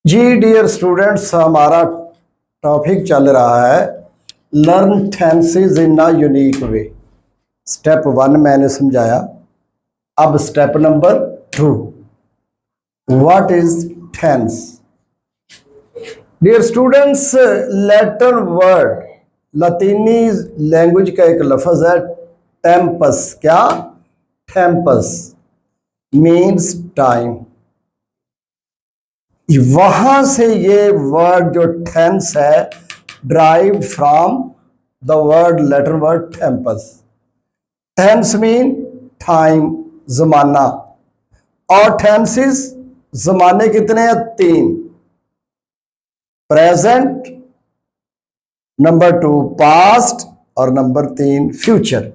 जी dear students, हमारा topic चल रहा है learn tenses in a unique way. Step 1 मैंने समझाया, अब step number 2, what is tense. Dear students, Latin word, लतीनी लैंग्वेज का एक लफ्ज है टेम्पस। क्या? टेम्पस मीन्स टाइम। वहां से ये वर्ड जो टेंस है drive from the word letter word टेम्पस। टेंस मीन टाइम, जमाना। और टेंसेस जमाने कितने हैं? 3। प्रेजेंट, नंबर 2 पास्ट, और नंबर 3 फ्यूचर।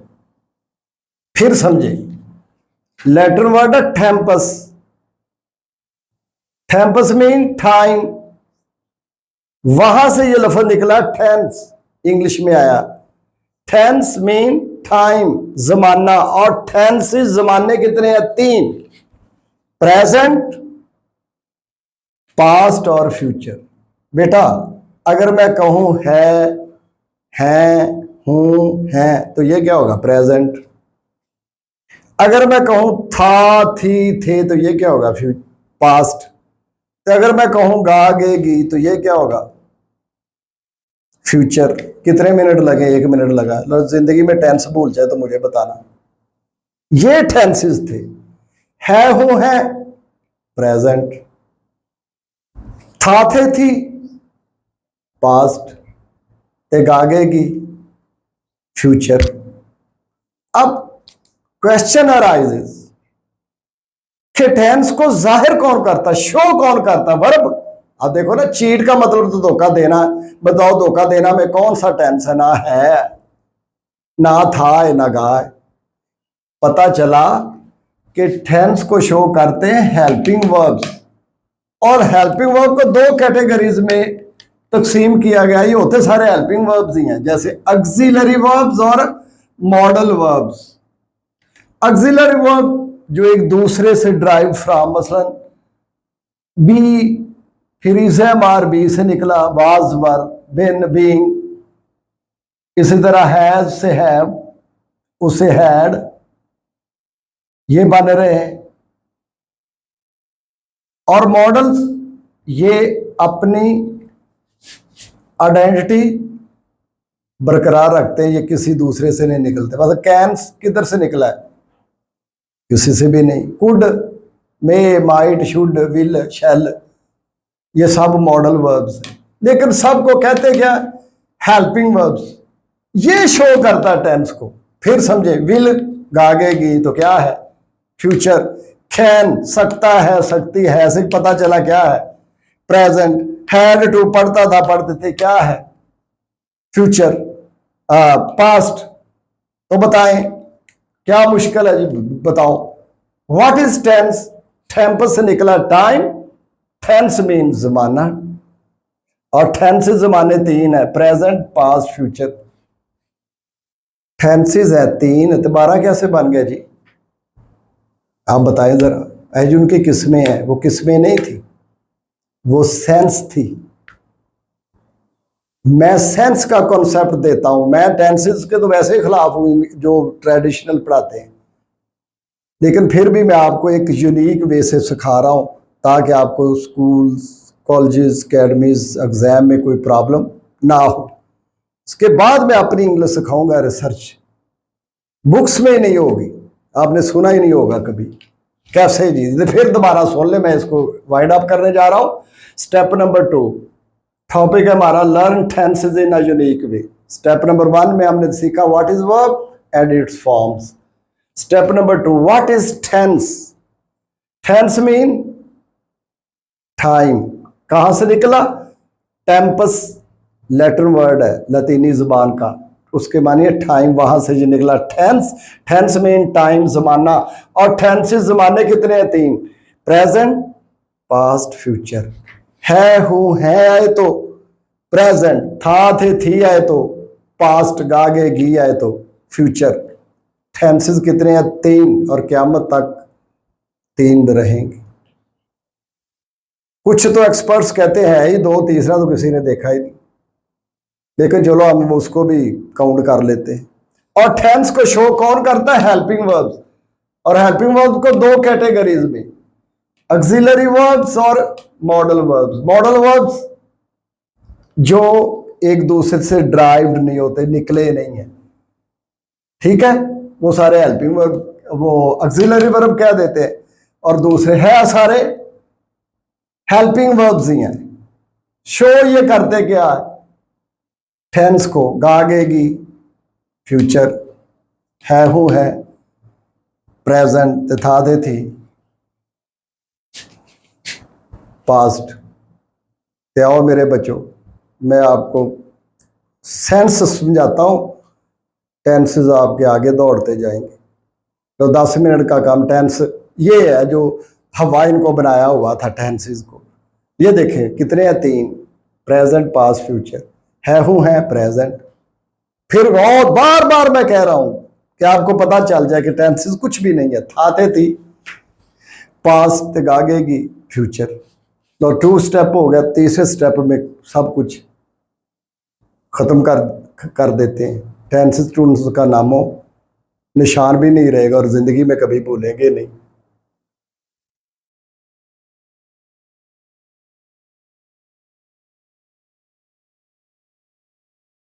फिर समझे, लेटर वर्ड है टेम्पस। टेम्पस मीन टाइम, वहां से ये लफ्ज निकला टेंस, इंग्लिश में आया। टेंस मीन टाइम, जमाना। और टेंसेस जमाने कितने हैं? 3। प्रेजेंट, पास्ट और फ्यूचर। बेटा अगर मैं कहूं है, हैं, हूं, हैं, तो ये क्या होगा? प्रेजेंट। अगर मैं कहूं था, थी, थे, तो ये क्या होगा? पास्ट। तो अगर मैं कहूं गा, गेगी, तो ये क्या होगा? फ्यूचर। कितने मिनट लगे? 1 मिनट लगा। जिंदगी में टेंस भूल जाए तो मुझे बताना। ये टेंसेस थे। है, हूं, है, प्रेजेंट। था, थे, थी, पास्ट। ते गागेगी, फ्यूचर। अब क्वेश्चन अराइजेस कि टेंस को जाहिर कौन करता, शो कौन करता? वर्ब। अब देखो ना, चीट का मतलब तो धोखा देना। बताओ धोखा देना में कौन सा टेंस है? ना है, ना था, ना गा। पता चला कि टेंस को शो करते हैं हेल्पिंग वर्ब्स। और हेल्पिंग वर्ब को 2 कैटेगरीज में तकसीम किया गया। ये होते सारे हेल्पिंग वर्ब्स ही हैं, जैसे ऑक्सिलरी वर्ब्स और मॉडल वर्ब्स। ऑक्सिलरी वर्ब जो एक दूसरे से ड्राइव फ्रॉम, मसलन बी, फिर इज़म आर बी से निकला, वाज वर, बिन बीइंग। इसी तरह हैज से हैव, उसे हैड, ये बन रहे हैं। और मॉडल्स ये अपनी आइडेंटिटी बरकरार रखते हैं, ये किसी दूसरे से नहीं निकलते। मतलब कैंस किधर से निकला है? किसी से भी नहीं। Could, may, might, should, will, shall, ये सब मॉडल वर्ब्स हैं, लेकिन सबको कहते क्या? Helping verbs. ये शो करता है टेंस को। फिर समझे, विल गागेगी तो क्या है? फ्यूचर। कैन सकता है, सकती है से पता चला क्या है? प्रेजेंट। हैड टू पढ़ता था, पढ़ते थे, क्या है? फ्यूचर। पास्ट। तो बताएं क्या मुश्किल है जी? बताओ व्हाट इज टेंस। टेम्पस से निकला टाइम। टेंस मीन जमाना। और टेंस जमाने 3 है, प्रेजेंट, पास्ट, फ्यूचर। टेंसेज है 3, 12 कैसे बन गया जी? आप बताएं जरा। एज उनकी किस्में हैं, वो किस्में नहीं थी, वो सेंस थी। मैं सेंस का कॉन्सेप्ट देता हूं। मैं टेंसेस के तो वैसे ही खिलाफ हूं जो ट्रेडिशनल पढ़ाते हैं, लेकिन फिर भी मैं आपको एक यूनिक वे से सिखा रहा हूं ताकि आपको स्कूल्स, कॉलेजेस, अकेडमीज, एग्जाम में कोई प्रॉब्लम ना हो। उसके बाद मैं अपनी इंग्लिश सिखाऊंगा, रिसर्च बुक्स में नहीं होगी, आपने सुना ही नहीं होगा कभी। कैसे जी? फिर दोबारा सुन ले, मैं इसको वाइड अप करने जा रहा हूं। स्टेप नंबर 2, टॉपिक है हमारा learn tenses in a unique way. Step number 1 में हमने सीखा what is verb and its forms. Step number 2, what is tense. Tense mean time. कहां से निकला? टेम्पस लैटिन वर्ड है, लतीनी जुबान का, उसके मानिए टाइम, वहां से जो निकला टेंस। टेंस मीन टाइम, जमाना। और टेंसेस जमाने कितने हैं? 3। Present, past, future. है, हूं, है आए तो प्रेजेंट, था, थे, थी आए तो पास्ट, गागे, गी आए तो फ्यूचर। टेंसेस कितने हैं? 3, और क़यामत तक 3 रहेंगे। कुछ तो एक्सपर्ट्स कहते हैं ही दो, तीसरा तो किसी ने देखा ही नहीं, लेकिन चलो हम उसको भी काउंट कर लेते हैं। और टेंस को शो कौन करता है? Helping verbs. और हेल्पिंग वर्ब्स को दो कैटेगरीज में, ऑक्सिलरी वर्ब्स और मॉडल वर्ब्स। मॉडल वर्ब्स जो एक दूसरे से ड्राइव्ड नहीं होते, निकले नहीं है, ठीक है, वो सारे हेल्पिंग वर्ब, वो ऑक्सिलरी वर्ब कह देते हैं, और दूसरे है सारे हेल्पिंग वर्ब्स ही हैं। शो ये करते क्या? टेंस को, गागेगी फ्यूचर, है हूं है प्रेजेंट, था दे थी पास्ट। ते आओ मेरे बच्चों, मैं आपको सेंस समझाता हूं, टेंसेस आपके आगे दौड़ते जाएंगे। तो 10 मिनट का काम टेंस ये है जो हवा इनको बनाया हुआ था टेंसेस को। ये देखें कितने हैं, 3, प्रेजेंट पास्ट फ्यूचर, है हूं है प्रेजेंट। फिर बहुत बार बार मैं कह रहा हूं कि आपको पता चल जाए कि टेंसेस कुछ भी नहीं है, थाते थी पास्ट गागेगी फ्यूचर। तो 2 स्टेप हो गया, तीसरे स्टेप में सब कुछ खत्म कर देते हैं। टेंसेस टूंस का नामो निशान भी नहीं रहेगा और जिंदगी में कभी भूलेंगे नहीं।